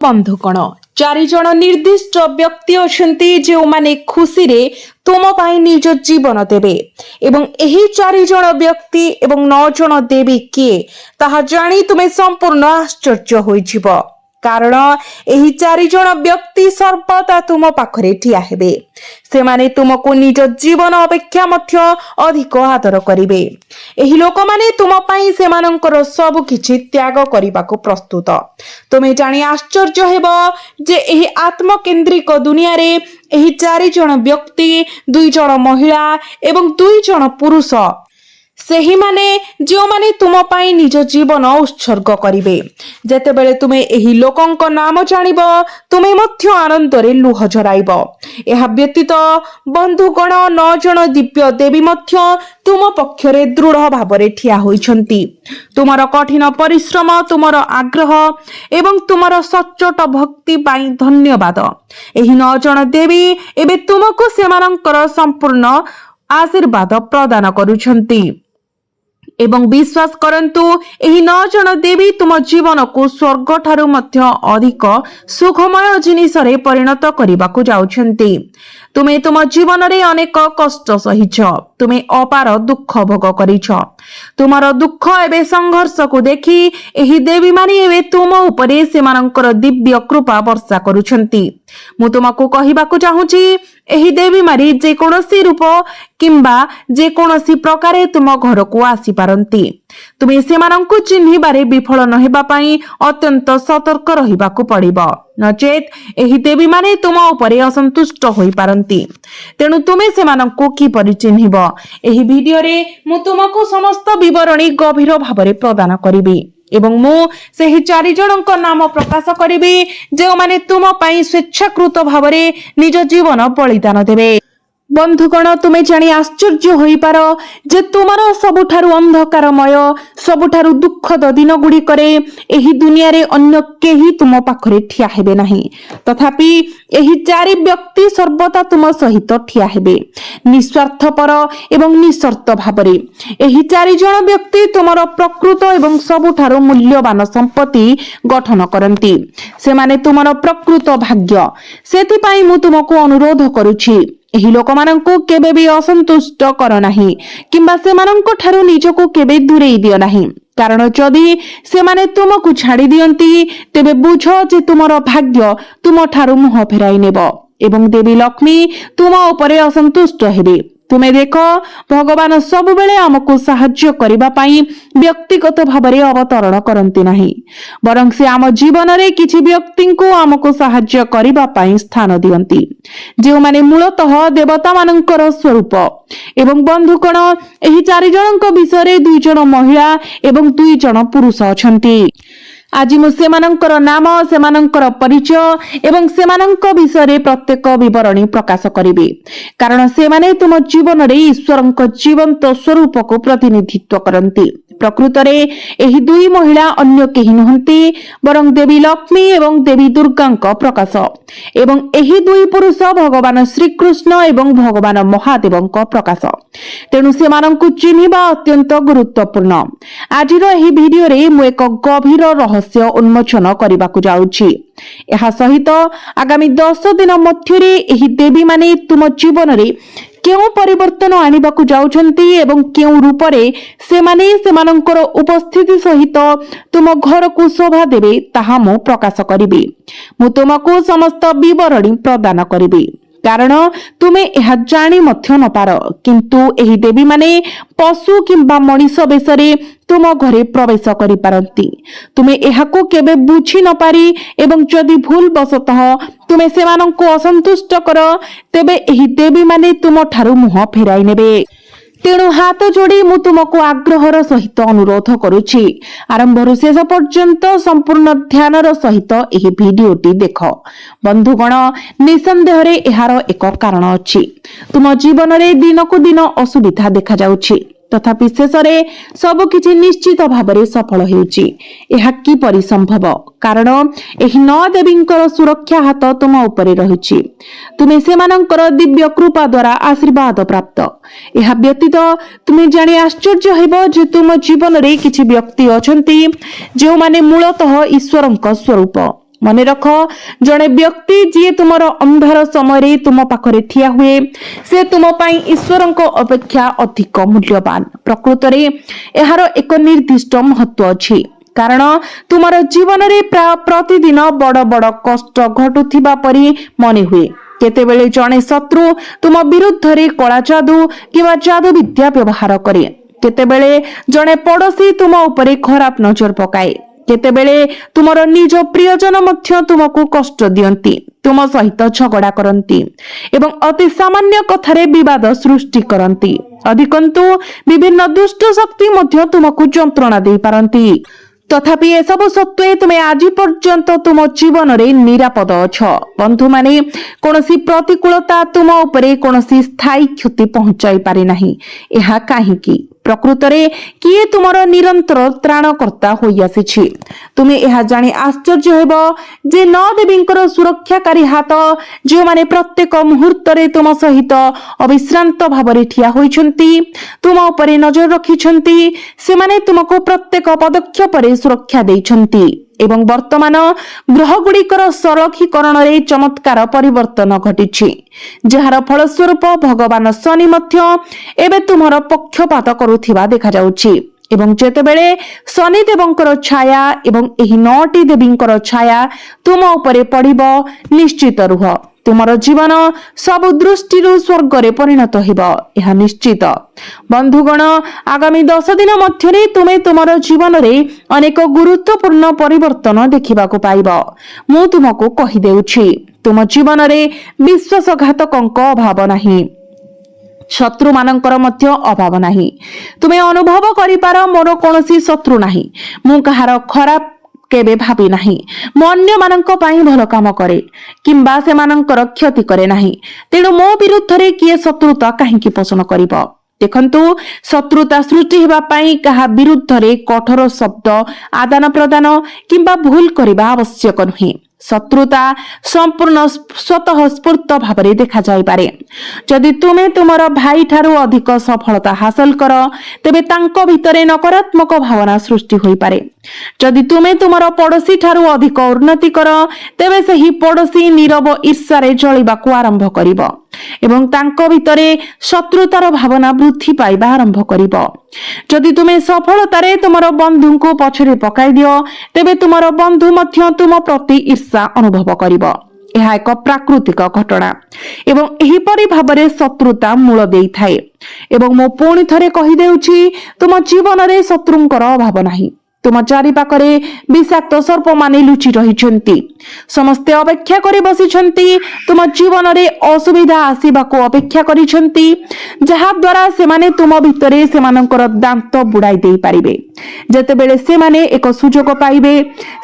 बंधुगण चारिजण निर्दिष्ट व्यक्ति अछंती जो माने खुशी रे तुम पाई निज जीवन देबे एवं एही चारिजण व्यक्ति एवं 9 जण देवी किए ताहा जानी तुमे संपूर्ण आश्चर्य होइजिब कारण एही चारिजण व्यक्ति सर्वदा तुम पाखरे ठिया हेबे से माने तुमको निज जीवन अपेक्षा मध्य अधिक आदर करिवे एही लोक माने तुम पाई सेमानंकर सब किछि त्याग करिबाको प्रस्तुत तुमे जानी आश्चर्य हेबो जे एही आत्मकेंद्रिक दुनिया रे एही चारिजण व्यक्ति 2 जण महिला एवं 2 जण पुरुष सेही माने जो माने तुम पाई निज जीवन उत्सर्ग करिवे जेतेबेले तुमे एही लोकंक नाम जानिबो तुमे मध्य आनंद रे लुह झराइबो एहा व्यतीत बंधुगण 9 जण दिव्य देवी मध्य तुम पक्षरे दृढ़ भावरे ठिया होइछंती तुमर कठिन परिश्रम तुमर आग्रह एवं तुमर सच्चोट भक्ति पाई धन्यवाद एही 9 जण देवी एबे तुमको सेमानंकर संपूर्ण आशीर्वाद प्रदान करूछंती एवं विश्वास करंतु एही 9 जण देवी तुम जीवन को स्वर्ग ठारू मध्य अधिक सुखमय जिनिस रे परिणत करिबाकू जाउछंती तुमे तुम जीवन रे अनेक कष्ट सहिछ तुमे अपार दुख भोग करिछ तुमर दुख एबे संघर्ष को देखि एही देवी माने एबे तुम उपरे सेमानंकर दिव्य कृपा वर्षा करूछंती मु तुमको कहिबाकू चाहूची एही देवी मारी जे कोनोसी रूप किंबा जे कोनोसी प्रकारे तुम घर को आसी पारंती तुमे सेमानंकु चिन्हिबारे विफल न हेबा पई अत्यंत सतर्क रहिबाकू पड़िबो नचेत एही देवी माने तुम उपरे असंतुष्ट होई पारंती तेनु तुमे सेमानंकु की परि चिन्हिबो एही वीडियो रे मु तुमको समस्त विवरणी गभीर भाबरे प्रदान करिबी एवं मु सेही 4 जणक नाम प्रकाश करिबी जे माने तुम पई स्वेच्छाकृत भाबरे निज जीवन बलिदान देबे बंधुगण तुमे जानी आश्चर्य होई पारो जे तुमर सबुठारु अंधकारमय सबुठारु दुखद दिन गुडी करे एही दुनिया रे अन्य केही तुम पाखरे ठिया हेबे नाही तथापि एही 4 व्यक्ति सर्वदा तुम सहित ठिया हेबे निस्वार्थपर एवं निशर्त भाबरे एही 4 जण व्यक्ति तुमर प्रकृत एवं सबुठारु मूल्यवान संपत्ति गठन करंती से माने तुमर प्रकृत भाग्य सेति पई मु तुमको अनुरोध करूछि एही लोक मानंको केबे भी असंतुष्ट कर नाही किंबा से मानंको ठारू निजको केबे दूरेई दियो नाही कारण जदि से माने तुमको छाड़ी दियंती तेबे बुझो जे तुमर भाग्य तुम ठारू मुह फेराई नेबो एवं देवी लक्ष्मी तुम उपरे असंतुष्ट हेबे तुमे देखो भगवान सब बेले हमको सहाय्य करिबा पई व्यक्तिगत भाबरे अवतरण करंती नाही बरं से आम जीवन रे किछि व्यक्ति को हमको सहाय्य करिबा पई स्थान दियंती जे माने मूलतः देवता मानकर स्वरूप एवं बंधुगण एही 4 जणक विषय रे 2 जण महिला एवं 2 जण पुरुष अछंती आज मु सेमानंकर नाम सेमानंकर परिचय एवं सेमानंक विषय रे प्रत्येक विवरणी प्रकाश करिबे कारण से माने तुम जीवन रे ईश्वरंक जीवंत स्वरूप को प्रतिनिधित्व करंती प्रकृत रे एही 2 महिला अन्य केही नहंती बरं देवी लक्ष्मी एवं देवी दुर्गांक प्रकाश एवं एही 2 पुरुष भगवान श्री कृष्ण एवं भगवान महादेवंक प्रकाश तेनु सेमानंकु चिन्हिबा अत्यंत गुरुत्वपूर्ण आजिर एही वीडियो रे मु एक गभीर रहस्य उन्मोचन करिबाकू जाउछि एहा सहित आगामी 10 दिन मध्यरे एही देवी माने तुम जीवन रे केउ परिवर्तन आनिबाकू जाउछंती एवं केउ रूप रे से माने सेमानंकर उपस्थिति सहित तुम घर को शोभा देबे ताहा मु प्रकाश करिबी मु तुमको समस्त विवरणी प्रदान करिबी कारण तुमे एहा जानी मध्य न पार किंतु एही देवी माने पशु किंबा मनीष बेसरे तुम घरे प्रवेश करि पारंती तुमे एहाको केबे बुझी न पारी एवं जदि भूल बसतः तुमे सेमानंको असंतुष्ट कर तेबे एही देवी माने तुम ठारू मुह फेराई नेबे तेणु हाथ जोड़ी मु तुमको आग्रहर सहित अनुरोध करुछि आरंभरु शेष पर्यंत संपूर्ण ध्यानर सहित एही वीडियोटी देख बंधुगण निसंदेह रे एहार एक कारण अछि तुम जीवन रे दिन को दिन असुविधा देखा जाउछि तथापि शेषरे सब किछि निश्चित भाबरे सफल हेउछि एहा की परि संभव कारण एही 9 देवींकर सुरक्षा हाथ तुम उपरे रहिछि तुमे सेमानंकर दिव्य कृपा द्वारा आशीर्वाद प्राप्त एहा व्यतीत तुमे जानि आश्चर्य हेबो जे तुम जीवन रे किछि व्यक्ति अछंती जे माने मूलतः ईश्वरंक स्वरूप मने रख जड़े व्यक्ति जी तुमर अंधार समय तुम पाखरे ठिया हुए से तुम पाई ईश्वर अपेक्षा अधिक मूल्यवान। प्रकृत रे एहार एक निर्दिष्ट महत्व अछि कारण तुमर जीवन रे प्रतिदिन बड़ बड़ कष्ट घटुथिबा परी मने हुए। केतेबेले जड़े शत्रु तुम विरुद्ध रे कला जादू किबा जादू विद्या व्यवहार करे, केतेबेले जड़े पड़ोसी तुम उपरे खराब नजर पकाए, केतेबेले तुमर निज प्रियजन मध्य तुमको कष्ट दियंती, तुम सहित झगड़ा करंती एवं अति सामान्य कथारे विवाद सृष्टि करंती। अधिकंतु विभिन्न दुष्ट शक्ति मध्य तुमको जंत्रणा दे पारंती। तथापि एसबु सत्वे तुमे आज पर्यंत तुम जीवन रे निरापद अछ। बंधु माने कोनोसी प्रतिकूलता तुम उपरे कोनोसी स्थायी क्षति पहुंचाई पारे नाही। एहा काहेकि प्रकृत रे किए तुमर निरंतर त्राणकर्ता होई आसीछि। तुमे एहा जानि आश्चर्य हेबो जे नौ देवींकर सुरक्षाकारी हाथ जे माने प्रत्येक मुहूर्त रे तुम सहित अविश्रांत भावरे ठिया होइछंती, तुम उपरे नजर रखिछंती, से माने तुमको प्रत्येक पदक्षेप रे सुरक्षा देइछंती एवं वर्तमान ग्रह गुड़िकर सरखीकरण रे चमत्कार परिवर्तन घटिछि जहार फलस्वरूप भगवान शनि मध्य एबे तुमर पक्षपात करुथिबा देखा जाउछि एवं जेतेबेले शनि देवंकर छाया एवं एही नौटी देवींकर छाया तुम उपरे पड़िबो निश्चित रुह तुमर जीवन सब दृष्टि स्वर्ग रे परिणत हेब यह निश्चित। बंधुगण आगामी 10 दिन मध्य तुमे तुमर जीवन रे अनेक गुरुत्वपूर्ण परिवर्तन देखिबाको पाइबो। मु तुमको कहि देउछि तुम जीवन रे विश्वासघातकंक अभाव नाही, शत्रु मानकर मध्य अभाव नाही। तुमे अनुभव करिपार मोर कोनोसी शत्रु नाही, मु कहार खराब केबे भाबी नाही, मो अन्य मानक पाई भल काम करे किंबा से मानकर क्षति करे नाही, तेणु मो विरुद्ध रे किए शत्रुता काहेकि पोषण करिबो। देखंतु शत्रुता सृष्टि हेबा पाई कहा विरुद्ध रे कठोर शब्द आदान प्रदान किंबा भूल करिबा आवश्यक नहे। शत्रुता संपूर्ण स्वतः स्फूर्त भावरे देखा जाई पारे। जदि तुमे तुमर भाई ठारू अधिक सफलता हासिल कर तेबे तांको भितरे नकारात्मक भावना सृष्टि होई पारे। जदि तुमे तुमर पड़ोसी ठारू अधिक उन्नति कर तेबे सही पड़ोसी नीरव ईर्ष्यारे जळिबाकू आरंभ करिब एवं तांको भितरे शत्रुतार भावना वृद्धि पाइबा आरंभ करिब। जदि तुमे सफलतारे तुमर बंधुको पछरे पकाई दियो तेबे तुमर बंधु मध्य तुम प्रति ईर्ष्या अनुभव करिब। यह एक प्राकृतिक घटना एवं एहीपरि भावरे शत्रुता मूल देई थाए एवं मो पुणी थरे कहि देउछि तुम जीवन रे शत्रुंकर अभाव नाही। तुम चारि पाखरे विषाक्त सर्प माने लुचि रहिछंती, समस्ते अपेक्षा करि बसिछंती तुम जीवन रे असुविधा आसीबाको अपेक्षा करिछंती जहा द्वारा से माने तुम भितरे से मानकर दांत बुड़ाई देई पारिबे। जेतेबेले से माने एक सुजोग पाइबे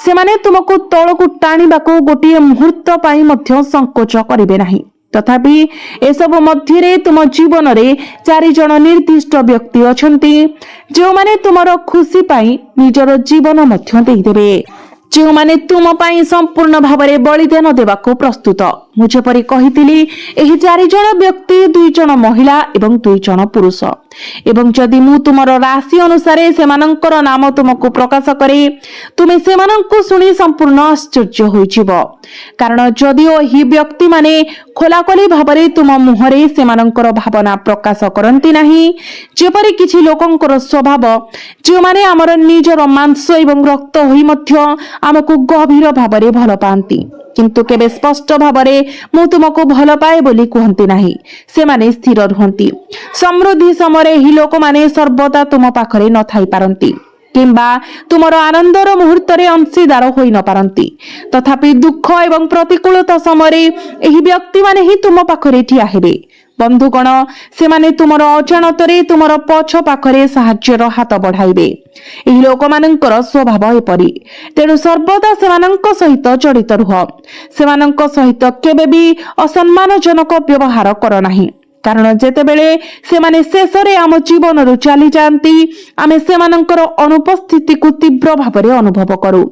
से माने तुमको तळकु टाणीबाको गोटिए मुहूर्त पाई मध्य संकोच करिबे नाही। तथापि एसब मध्य तुम जीवन रे 4 जन निर्दिष्ट व्यक्ति अछंती जो माने तुमर खुशी पाई निजर जीवन मध्य देदेबे, जो माने तुम पाई संपूर्ण भावरे बलिदान देबाको प्रस्तुत। मुझे परि कहितिली एही 4 जन व्यक्ति 2 जन महिला एवं 2 जन पुरुष एवं जदि मु तुमर राशि अनुसार सेमानंकर नाम तुमको प्रकाश करे तुमे सेमानंको सुनी संपूर्ण आश्चर्य होइजिबो। कारण जदिओ ही व्यक्ति माने खोलाखोली भावरे तुम मुहरे सेमानंकर भावना प्रकाश करंती नाही, जेपरि किछि लोकंकर स्वभाव जे माने हमर निजर मांस एवं रक्त होई मध्य हमकु गभीर भावरे भल पांती किंतु केबे स्पष्ट भावरे मु तुमको भल पाए बोली कहंती नाही, से माने स्थिर रहंती। समृद्धि समय ही लोक माने सर्वदा तुम पाखरे न थाई पारंती किंबा तुमर आनंदर मुहूर्त रे अंशीदार होई न पारंती, तथापि दुख एवं प्रतिकूलता समय एही व्यक्ति माने ही तुम पाखरे ठिया हेबे। बंधुगण से माने तुमर अजाणतरे तुमर पछ पाखरे साहाय्यर हाथ बढ़ाइबे। एही लोक मानकर स्वभाव एपरि, तेणु सर्वदा सेमानंक सहित जड़ित रुह। सेमानंक सहित केबे भी असम्मानजनक व्यवहार कर नाही, कारण जेतेबेले सेमाने शेषरे आम जीवन रु चली जाती आमे सेमानंकर अनुपस्थिति को तीव्र भावरे अनुभव करू।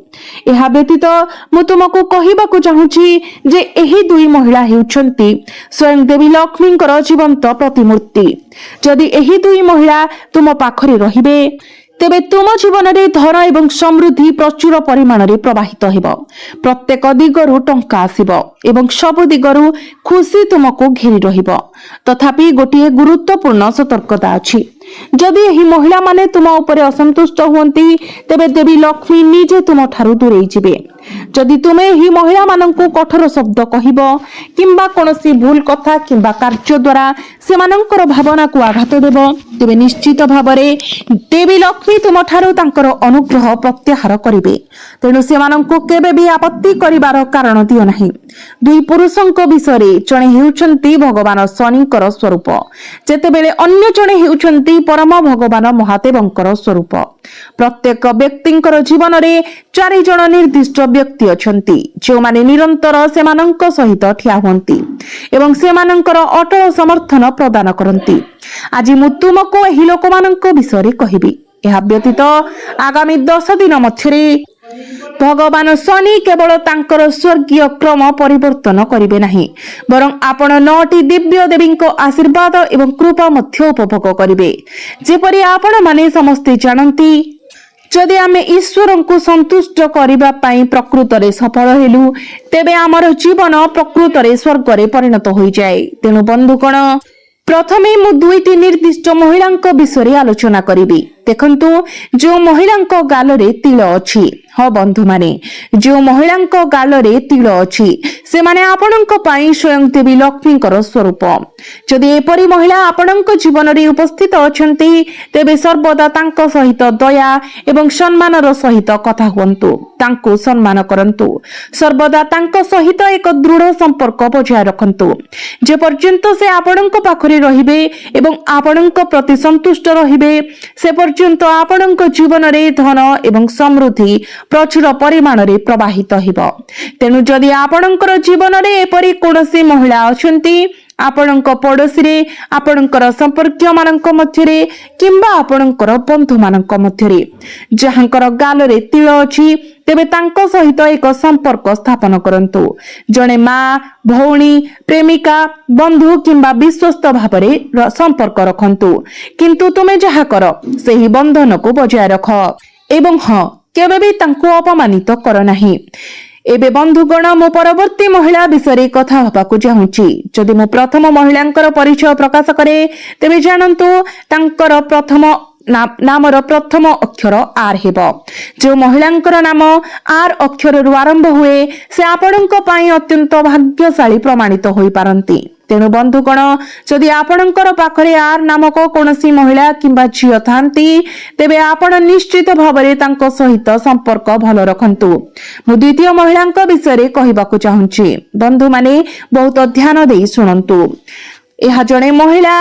एहा व्यतीत मु तुमको कहिबाकू चाहूछि जे एही 2 महिला हेउछंती स्वयं देवी लक्ष्मींकर जीवंत प्रतिमूर्ति। जदि एही 2 महिला तुम पाखरे रहिबे ତେବେ ତୁମ ଜୀବନରେ ଧନ ଏବଂ ସମୃଦ୍ଧି ପ୍ରଚୁର ପରିମାଣରେ ପ୍ରବାହିତ ହେବ। ପ୍ରତ୍ୟେକ ଦିଗରୁ ଟଙ୍କା ଆସିବ ଏବଂ ସବୁ ଦିଗରୁ ଖୁସି ତୁମକୁ ଘେରି ରହିବ। ତଥାପି ଗୋଟିଏ ଗୁରୁତ୍ୱପୂର୍ଣ୍ଣ ସତର୍କତା ଅଛି। ଯଦି ଏହି ମହିଳାମାନେ ତୁମ ଉପରେ ଅସନ୍ତୁଷ୍ଟ ହୁଅନ୍ତି, ତେବେ ଦେବୀ ଲକ୍ଷ୍ମୀ ନିଜେ ତୁମଠାରୁ ଦୂରେଇ ଯିବେ। ଯଦି ତୁମେ ଏହି ମହିଳାମାନଙ୍କୁ କଠୋର ଶବ୍ଦ କହିବ କିମ୍ବା କୌଣସି ଭୁଲ କଥା କିମ୍ବା କାର୍ଯ୍ୟ ଦ୍ୱାରା ସେମାନଙ୍କର ଭାବନାକୁ ଆଘାତ ଦେବ, ତେବେ ନିଶ୍ଚିତ ଭାବରେ ଦେବୀ ଲକ୍ଷ୍ମୀ ତୁମଠାରୁ ତାଙ୍କର ଅନୁଗ୍ରହ ପ୍ରତ୍ୟାହାର କରିବେ। ତେଣୁ ସେମାନଙ୍କୁ କେବେ ବି ଆପତ୍ତି କରିବାର କାରଣ ଦିଅ ନାହିଁ। ଦୁଇ ପୁରୁଷଙ୍କ ବିଷୟରେ ଜଣେ ହେଉଛନ୍ତି ଭଗବାନ ଶନିଙ୍କର ସ୍ୱରୂପ, ଯେତେବେଳେ ଅନ୍ୟ ଜଣେ ହେଉଛନ୍ତି ପରମ ଭଗବାନ ମହାଦେବଙ୍କର ସ୍ୱରୂପ। ପ୍ରତ୍ୟେକ ବ୍ୟକ୍ତିଙ୍କର ଜୀବନରେ 4 ଜଣ ନିର୍ଦ୍ଦିଷ୍ଟ ବ୍ୟକ୍ତି ଅଛନ୍ତି, ଯେଉଁମାନେ ନିରନ୍ତର ସେମାନଙ୍କ ସହିତ ଠିଆ ହୁଅନ୍ତି ଏବଂ ସେମାନଙ୍କର ଅଟଳ ସମର୍ଥନ ପ୍ରଦାନ କରନ୍ତି। ଆଜି ମୁଁ ତୁମକୁ ଏହି ଲୋକମାନଙ୍କ ବିଷୟରେ କହିବି। ଏହା ବ୍ୟତୀତ ଆଗାମୀ 10 ଦିନ ମଧ୍ୟରେ ଭଗବାନ ଶନି କେବଳ ତାଙ୍କର ସ୍ୱର୍ଗୀୟ କ୍ରମ ପରିବର୍ତ୍ତନ କରିବେ ନାହିଁ, ବରଂ ଆପଣ 9ଟି ଦିବ୍ୟ ଦେବୀଙ୍କ ଆଶୀର୍ବାଦ ଏବଂ କୃପା ମଧ୍ୟ ଉପଭୋଗ କରିବେ। ଯେପରି ଆପଣମାନେ ସମସ୍ତେ ଜାଣନ୍ତି, ଯଦି ଆମେ ଈଶ୍ୱରଙ୍କୁ ସନ୍ତୁଷ୍ଟ କରିବା ପାଇଁ ପ୍ରକୃତରେ ସଫଳ ହେଲୁ, ତେବେ ଆମର ଜୀବନ ପ୍ରକୃତରେ ସ୍ୱର୍ଗରେ ପରିଣତ ହୋଇଯାଏ। ତେଣୁ ବନ୍ଧୁଗଣ, ପ୍ରଥମେ ମୁଁ 2ଟି ନିର୍ଦ୍ଦିଷ୍ଟ ମହିଳାଙ୍କ ବିଷୟରେ ଆଲୋଚନା କରିବି। ଦେଖନ୍ତୁ, ଯେଉଁ ମହିଳାଙ୍କ ଗାଲରେ ତିଳ ଅଛି, ହଁ ବନ୍ଧୁମାନେ, ଯେଉଁ ମହିଳାଙ୍କ ଗାଲରେ ତିଳ ଅଛି, ସେମାନେ ଆପଣଙ୍କ ପାଇଁ ସ୍ୱୟଂ ଦେବୀ ଲକ୍ଷ୍ମୀଙ୍କର ସ୍ୱରୂପ। ଯଦି ଏପରି ମହିଳା ଆପଣଙ୍କ ଜୀବନରେ ଉପସ୍ଥିତ ଅଛନ୍ତି, ତେବେ ସର୍ବଦା ତାଙ୍କ ସହିତ ଦୟା ଏବଂ ସମ୍ମାନର ସହିତ କଥା ହୁଅନ୍ତୁ। ତାଙ୍କୁ ସମ୍ମାନ କରନ୍ତୁ। ସର୍ବଦା ତାଙ୍କ ସହିତ ଏକ ଦୃଢ଼ ସମ୍ପର୍କ ବଜାୟ ରଖନ୍ତୁ। ଯେ ପର୍ଯ୍ୟନ୍ତ ସେ ଆପଣଙ୍କ ପାଖରେ ରହିବେ ଏବଂ ଆପଣଙ୍କ ପ୍ରତି ସନ୍ତୁଷ୍ଟ ରହିବେ, ସେ ପର୍ଯ୍ୟନ୍ତ ଆପଣଙ୍କ ଜୀବନରେ ଧନ ଏବଂ ସମୃଦ୍ଧି ପ୍ରଚୁର ପରିମାଣରେ ପ୍ରବାହିତ ହେବ। ତେଣୁ ଯଦି ଆପଣଙ୍କର ଜୀବନରେ ଏପରି କୌଣସି ମହିଳା ଅଛନ୍ତି, ଆପଣଙ୍କ ପଡୋଶୀରେ, ଆପଣଙ୍କର ସମ୍ପର୍କୀୟ ମାନଙ୍କ ମଧ୍ୟରେ କିମ୍ବା ଆପଣଙ୍କର ବନ୍ଧୁମାନଙ୍କ ମଧ୍ୟରେ, ଯାହାଙ୍କର ଗାଲରେ ତିଳ ଅଛି, ତେବେ ତାଙ୍କ ସହିତ ଏକ ସମ୍ପର୍କ ସ୍ଥାପନ କରନ୍ତୁ। ଜଣେ ମା, ଭଉଣୀ, ପ୍ରେମିକା, ବନ୍ଧୁ କିମ୍ବା ବିଶ୍ୱସ୍ତ ଭାବରେ ସମ୍ପର୍କ ରଖନ୍ତୁ। କିନ୍ତୁ ତୁମେ ଯାହା କର, ସେହି ବନ୍ଧନକୁ ବଜାୟ ରଖ ଏବଂ କେବେ ବି ତାଙ୍କୁ ଅପମାନିତ କର ନାହିଁ। ଏବେ ବନ୍ଧୁଗଣ, ମୁଁ ପରବର୍ତ୍ତୀ ମହିଳା ବିଷୟରେ କଥା ହେବାକୁ ଚାହୁଁଛି। ଯଦି ମୁଁ ପ୍ରଥମ ମହିଳାଙ୍କର ପରିଚୟ ପ୍ରକାଶ କରେ, ତେବେ ଜାଣନ୍ତୁ ତାଙ୍କର ନାମର ପ୍ରଥମ ଅକ୍ଷର ଆର୍ ହେବ। ଯେଉଁ ମହିଳାଙ୍କର ନାମ ଆର୍ ଅକ୍ଷରରୁ ଆରମ୍ଭ ହୁଏ, ସେ ଆପଣଙ୍କ ପାଇଁ ଅତ୍ୟନ୍ତ ଭାଗ୍ୟଶାଳୀ ପ୍ରମାଣିତ ହୋଇପାରନ୍ତି। ତେଣୁ ବନ୍ଧୁଗଣ, ଯଦି ଆପଣଙ୍କର ପାଖରେ ଆର୍ ନାମକ କୌଣସି ମହିଳା କିମ୍ବା ଝିଅ ଥାନ୍ତି, ତେବେ ଆପଣ ନିଶ୍ଚିତ ଭାବରେ ତାଙ୍କ ସହିତ ସମ୍ପର୍କ ଭଲ ରଖନ୍ତୁ। ମୁଁ ଦ୍ୱିତୀୟ ମହିଳାଙ୍କ ବିଷୟରେ କହିବାକୁ ଚାହୁଁଛି। ବନ୍ଧୁମାନେ, ବହୁତ ଧ୍ୟାନ ଦେଇ ଶୁଣନ୍ତୁ। ଏହା ଜଣେ ମହିଳା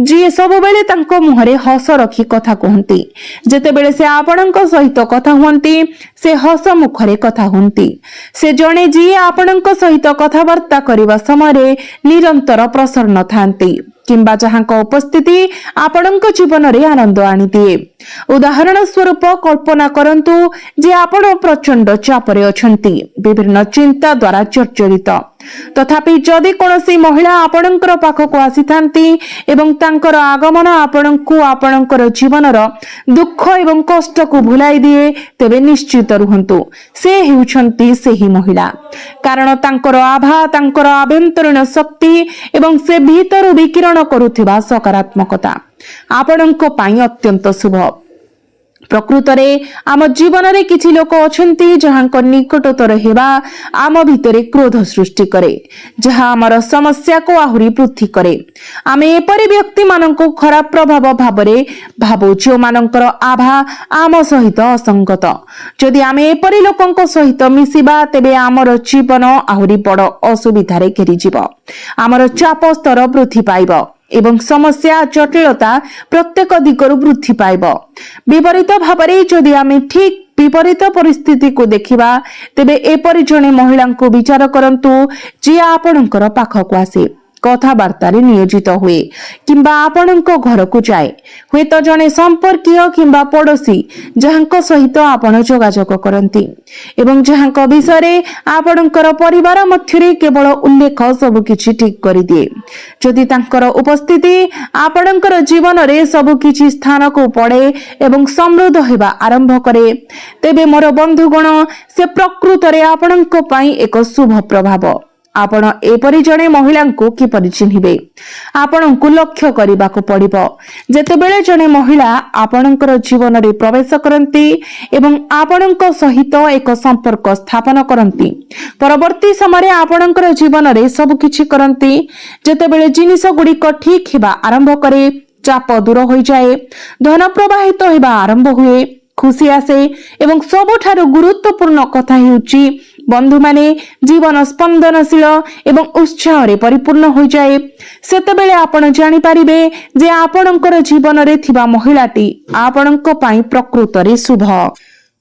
ଯିଏ ସବୁବେଳେ ତାଙ୍କ ମୁହଁରେ ହସ ରଖି କଥା କୁହନ୍ତି। ଯେତେବେଳେ ସେ ଆପଣଙ୍କ ସହିତ କଥା ହୁଅନ୍ତି, ସେ ହସ ମୁଖରେ କଥା ହୁଅନ୍ତି। ସେ ଜଣେ ଯିଏ ଆପଣଙ୍କ ସହିତ କଥାବାର୍ତ୍ତା କରିବା ସମୟରେ ନିରନ୍ତର ପ୍ରସନ୍ନ ଥାନ୍ତି କିମ୍ବା ଯାହାଙ୍କ ଉପସ୍ଥିତି ଆପଣଙ୍କ ଜୀବନରେ ଆନନ୍ଦ ଆଣିଦିଏ। ଉଦାହରଣ ସ୍ୱରୂପ କଳ୍ପନା କରନ୍ତୁ ଯେ ଆପଣ ପ୍ରଚଣ୍ଡ ଚାପରେ ଅଛନ୍ତି, ବିଭିନ୍ନ ଚିନ୍ତା ଦ୍ୱାରା ଜର୍ଜରିତ। ତଥାପି ଯଦି କୌଣସି ମହିଳା ଆପଣଙ୍କର ପାଖକୁ ଆସିଥାନ୍ତି ଏବଂ ତାଙ୍କର ଆଗମନ ଆପଣଙ୍କୁ ଆପଣଙ୍କର ଜୀବନର ଦୁଃଖ ଏବଂ କଷ୍ଟକୁ ଭୁଲାଇ ଦିଏ, ତେବେ ନିଶ୍ଚିତ ରୁହନ୍ତୁ, ସେ ହେଉଛନ୍ତି ସେହି ମହିଳା। କାରଣ ତାଙ୍କର ଆଭା, ତାଙ୍କର ଆଭ୍ୟନ୍ତରୀଣ ଶକ୍ତି ଏବଂ ସେ ଭିତରୁ ବିକିରଣ କରୁଥିବା ସକାରାତ୍ମକତା ଆପଣଙ୍କ ପାଇଁ ଅତ୍ୟନ୍ତ ଶୁଭ। ପ୍ରକୃତରେ ଆମ ଜୀବନରେ କିଛି ଲୋକ ଅଛନ୍ତି ଯାହାଙ୍କ ନିକଟତର ହେବା ଆମ ଭିତରେ କ୍ରୋଧ ସୃଷ୍ଟି କରେ, ଯାହା ଆମର ସମସ୍ୟାକୁ ଆହୁରି ବୃଦ୍ଧି କରେ। ଆମେ ଏପରି ବ୍ୟକ୍ତିମାନଙ୍କୁ ଖରାପ ପ୍ରଭାବ ଭାବରେ ଭାବୁ ଯେଉଁମାନଙ୍କର ଆଭା ଆମ ସହିତ ଅସଙ୍ଗତ। ଯଦି ଆମେ ଏପରି ଲୋକଙ୍କ ସହିତ ମିଶିବା, ତେବେ ଆମର ଜୀବନ ଆହୁରି ବଡ଼ ଅସୁବିଧାରେ ଘେରିଯିବ। ଆମର ଚାପ ସ୍ତର ବୃଦ୍ଧି ପାଇବ ଏବଂ ସମସ୍ୟା ଜଟିଳତା ପ୍ରତ୍ୟେକ ଦିଗରୁ ବୃଦ୍ଧି ପାଇବ। ବିପରୀତ ଭାବରେ ଯଦି ଆମେ ଠିକ୍ ବିପରୀତ ପରିସ୍ଥିତିକୁ ଦେଖିବା, ତେବେ ଏପରି ଜଣେ ମହିଳାଙ୍କୁ ବିଚାର କରନ୍ତୁ ଯିଏ ଆପଣଙ୍କର ପାଖକୁ ଆସେ, कथबार्तारे नियोजित हुए किंबा आपणक घरकू जाए हुए तो जने संपर्कीय किंबा पड़ोशी जहांको सहित आपण जोगाजोग करंती एवं जहांको विषय आपणकर परिवार मध्यरे केवल उल्लेख सब किछि ठीक करि दिए। जदि तांकर उपस्थिति आपणकर जीवन रे सब किछि स्थान को पड़े एवं समृद्ध हेबा आरंभ करे तेबे मोर बंधुगण से प्रकृत रे आपणक पई एक शुभ प्रभाव। आपण एपरि जणे महिला को किपरि चिन्हिबे आपणଙ୍କୁ लक्ष्य करबाको पड़िबो। जेतेबेले जणे महिला आपणकर जीवन रे प्रवेश करंती एवं आपणଙ୍କ सहित एक संपर्क स्थापन करंती परवर्ती समय आपणकर जीवन रे सब किछि करंती जेतेबेले जिनिस गुडी को ठीक हेबा आरंभ करे चाप दूर हो जाए धन प्रवाहित हेबा आरंभ हुए खुशी आसे एवं सबठारु गुरुत्वपूर्ण कथा हेउची बंधु माने जीवन स्पंदनशील एवं उत्साह रे परिपूर्ण हो जाए सेतेबेले आपण जानि पारिबे जे आपणकर जीवन रे थिबा महिलाटी आपणक पई प्रकृत रे शुभ।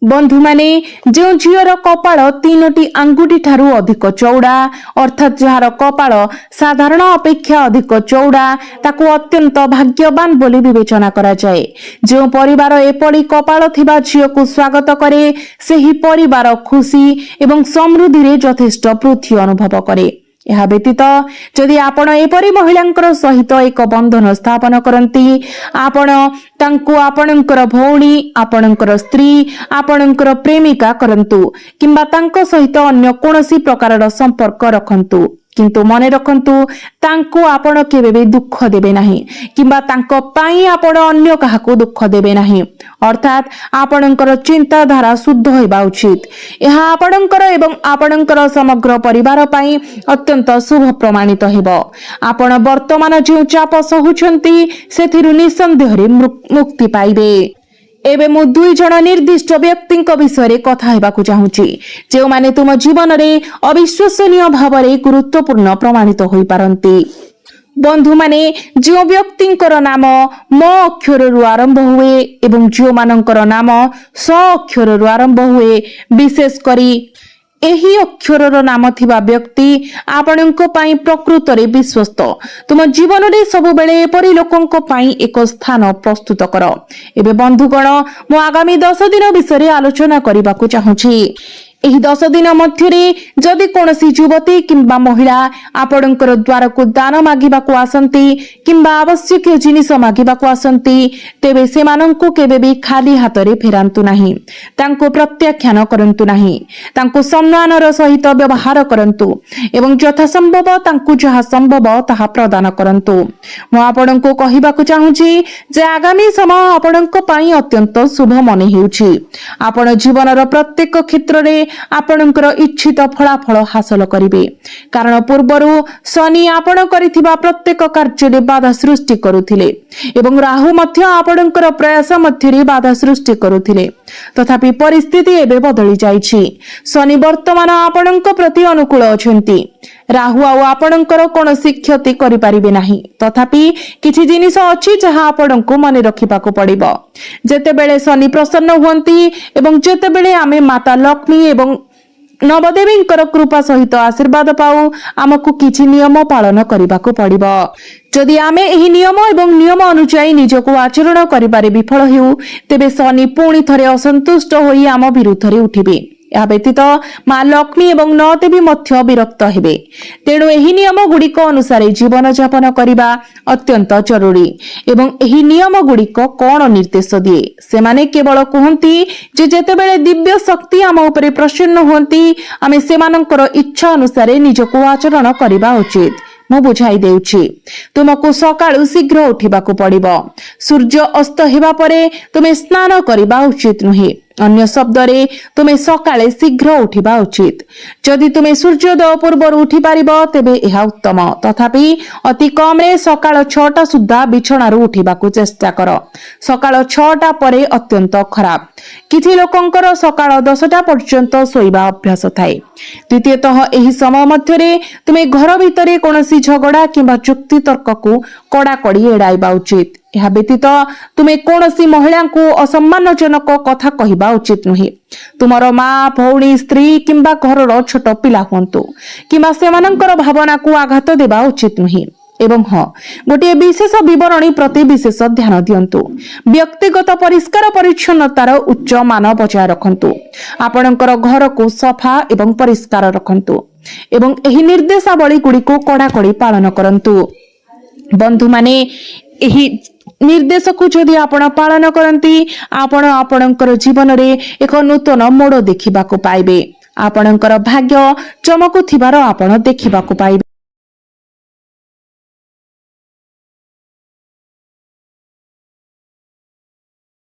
बंधु माने जो झीर कपाळ 3टी आंगुठी ठारू अधिक चौड़ा अर्थात जार कपाळ साधारण अपेक्षा अधिक चौड़ा ताकू अत्यंत भाग्यवान बोली विवेचना करा जाए। जो परिवार एपड़ी कपाळ थिबा झील को स्वागत करे सेही परिवार खुशी एवं समृद्धि रे यथेष्ट वृद्धि अनुभव करे। यह व्यतीत जदि आपण एपरी महिलांकर सहित एक बंधन स्थापन करंती आपण तांकु आपणकर भौणी आपणकर स्त्री आपणकर प्रेमिका करंतु किंबा तांको सहित अन्य कोनोसी प्रकारर संपर्क रखंतु किंतु मने रखंतु तांकु आपण केबे भी दुख देबे नाही किंबा तांको पाई आपण अन्य काहाकू दुख देबे नाही अर्थात आपणकर चिंताधारा शुद्ध होइबा उचित। यह आपणकर एवं आपणकर समग्र परिवार पाई अत्यंत शुभ प्रमाणित हेबो। आपण वर्तमान जो चाप सहुछंती सेथिरु निसंदेह रे मुक्ति पाइबे। एबे मु दुई जण निर्दिष्ट व्यक्ति विषय कथा हेबाकू चाहूची जे माने तुम जीवन रे अविश्वसनीय भाव रे गुरुत्वपूर्ण प्रमाणित होई पारंती। बंधु माने जो व्यक्तिंकर नाम म अक्षर रु आरंभ हुए एवं जो मानकर नाम स अक्षर रु आरंभ हुए विशेष करी एही अक्षरर नाम थिबा व्यक्ति आपणको पाई प्रकृत रे विश्वस्त। तुम जीवन रे सब बेले एपरि लोकंको पाई एक स्थान प्रस्तुत कर। एबे बंधुगण मु आगामी 10 दिन विषय आलोचना करबाकू चाहूची। एही 10 दिन मध्यरे जदि कोनसी युवती किंबा महिला आपणकर द्वार को दान मागिबाकू आसंती किंबा आवश्यक जिनिस मागिबाकू आसंती तेबे सेमानंकु केबे भी खाली हाथ रे फेरांतु नाही तांको प्रत्याख्यान करंतु नाही तांको सम्मानर सहित व्यवहार करंतु एवं यथा संभव तांको जहा संभव ताहा प्रदान करंतु। मु आपणको कहिबाकू चाहूची जे आगामी समय आपणको पाई अत्यंत शुभ मने हेउची। आपण जीवनर प्रत्येक क्षेत्र रे आपणकर इच्छित फलाफल हासिल करिवे कारण पूर्वरु शनि आपण करिथिबा प्रत्येक कार्य बाधा सृष्टि करुथिले एवं राहु मध्य आपणकर प्रयास मध्यरे बाधा सृष्टि करुथिले तथापि परिस्थिति एबे बदली जाइछि। शनि वर्तमान आपणक प्रति अनुकूल अछंती राहु आ आपणकर कोनोसी क्षति करि परिबे नाही तथापि किछि जिनिस अछि जहा आपणको मने रखिबाकू पड़िबो। जेतेबेले शनि प्रसन्न हुंती एवं जेतेबेले आमे माता लक्ष्मी एवं नवदेवींकर कृपा सहित आशीर्वाद पाऊ आमको किछि नियम पालन करबाकू पड़िबो। जदि आमे एही नियम एवं नियम अनुसार निजको आचरण करिबारे विफल हेउ तेबे शनि पुणी थरे असंतुष्ट होई आम विरुद्ध रे उठिबे। या व्यतीत मां लक्ष्मी एवं नवदेवी मध्य विरक्त हेबे। तेणु एही नियम गुड़िक अनुसार जीवन यापन करिबा अत्यंत जरूरी एवं एही नियम गुड़िक कोन निर्देश दिए सेमाने केवल कहंती जे जेतेबेले दिव्य शक्ति आम उपरे प्रसन्न होंती आमे सेमानंकर इच्छा अनुसार निजको आचरण करिबा उचित। मु बुझाई देउछि तुमको सकाळु शीघ्र उठिबाकू पड़िबो। सूर्य अस्त हेबा परे तुमे स्नान करिबा उचित नुहे। अन्य शब्द रे तुमे सकाळे शीघ्र उठिबा उचित। जदि तुमे सूर्योदय पूर्व उठी पारिबो तेबे एहा उत्तम तथापि अति कम रे सकाळ 6टा सुद्धा बिछणारु उठिबाकू चेष्टा कर। सकाळ 6टा परे अत्यंत खराब। किछि लोकंकर सकाळ 10टा पर्यंत सोइबा अभ्यास थाए। द्वितीयतः एही समय मध्यरे तुमे घर भितरे कोनोसी झगड़ा किंबा चुक्ति तर्क को कड़ाकड़ी एड़ाइबा उचित। यह व्यतीत तुमे कोनोसी महिला को असम्मानजनक कथा कहिबा उचित नुहे। तुमर मां भौणी स्त्री किंबा घरर छोट पिला हुंतु किंबा सेमानंकर भावना को आघात देबा उचित नुहे। ଏବଂ ହଁ ଗୋଟିଏ ବିଶେଷ ବିବରଣୀ ପ୍ରତି ବିଶେଷ ଧ୍ୟାନ ଦିଅନ୍ତୁ। ବ୍ୟକ୍ତିଗତ ପରିଷ୍କାର ପରିଚ୍ଛନ୍ନତାର ଉଚ୍ଚ ମାନ ବଜାୟ ରଖନ୍ତୁ। ଆପଣଙ୍କର ଘରକୁ ସଫା ଏବଂ ପରିଷ୍କାର ରଖନ୍ତୁ ଏବଂ ଏହି ନିର୍ଦ୍ଦେଶାବଳୀ ଗୁଡ଼ିକୁ କଡ଼ାକଡ଼ି ପାଳନ କରନ୍ତୁ। ବନ୍ଧୁମାନେ, ଏହି ନିର୍ଦ୍ଦେଶକୁ ଯଦି ଆପଣ ପାଳନ କରନ୍ତି, ଆପଣ ଆପଣଙ୍କର ଜୀବନରେ ଏକ ନୂତନ ମୋଡ଼ ଦେଖିବାକୁ ପାଇବେ। ଆପଣଙ୍କର ଭାଗ୍ୟ ଚମକୁଥିବାର ଆପଣ ଦେଖିବାକୁ ପାଇବେ।